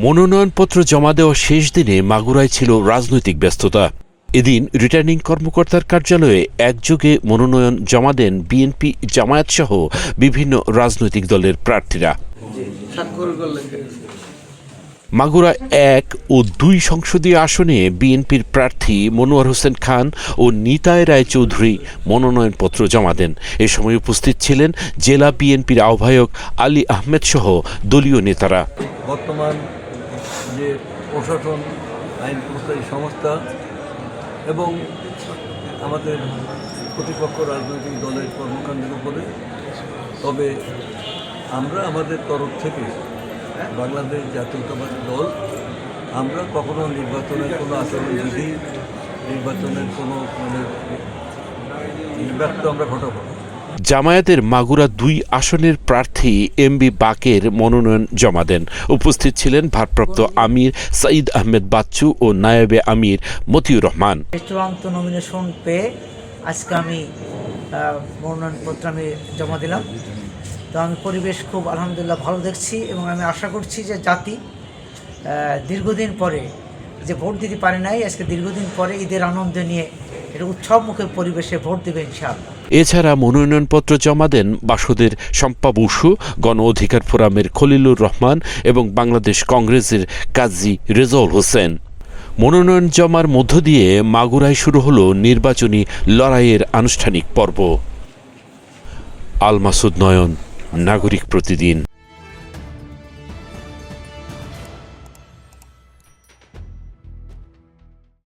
মনোনয়নপত্র জমা দেওয়া শেষ দিনে মাগুরায় ছিল রাজনৈতিক ব্যস্ততা। এদিন রিটার্নিং কর্মকর্তার কার্যালয়ে একযোগে মনোনয়ন জমা দেন বিএনপি, জামায়াত সহ বিভিন্ন রাজনৈতিক দলের প্রার্থীরা। মাগুরা ১ ও ২ সংসদীয় আসনে বিএনপির প্রার্থী মনোয়ার হোসেন খান ও নিতাই রায় চৌধুরী মনোনয়নপত্র জমা দেন। এ সময় উপস্থিত ছিলেন জেলা বিএনপির আহ্বায়ক আলী আহমেদ সহ দলীয় নেতারা। বর্তমান যে প্রশাসন, আইন প্রতিষ্ঠান সংস্থা এবং আমাদের প্রতিপক্ষ রাজনৈতিক দলের কর্মকাণ্ডের উপরে, তবে আমরা আমাদের তরফ থেকে বাংলাদেশ জাতীয়তাবাদী দল আমরা কখনো নির্বাচনের কোনো আচরণবিধি, নির্বাচনের কোনো ব্যর্থ আমরা ঘটাবো না। জামায়াতের মাগুরা ২ আসনের প্রার্থী এমবি বাকের মনোনয়ন জমা দেন। উপস্থিত ছিলেন ভারপ্রাপ্ত আমির সাঈদ আহমেদ বাচ্চু ও নায়েবে আমির মতিউর রহমান। চূড়ান্ত নমিনেশন পেয়ে আজকে আমি মনোনয়নপত্র জমা দিলাম। তো আমি পরিবেশ খুব আলহামদুলিল্লাহ ভালো দেখছি এবং আমি আশা করছি যে জাতি দীর্ঘদিন পরে যে ভোট দিতে পারে নাই, আজকে দীর্ঘদিন পরে ঈদের আনন্দ নিয়ে এটা উৎসবমুখর পরিবেশে ভোট দেবে ইনশাআল্লাহ। এছাড়া মনোনয়নপত্র জমা দেন বাসদের শম্পা বসু, গণ অধিকার ফোরামের খলিলুর রহমান এবং বাংলাদেশ কংগ্রেসের কাজী রেজাউল হোসেন। মনোনয়ন জমার মধ্য দিয়ে মাগুরায় শুরু হলো নির্বাচনী লড়াইয়ের আনুষ্ঠানিক পর্ব। আল মাসুদ নয়ন, নাগরিক প্রতিদিন।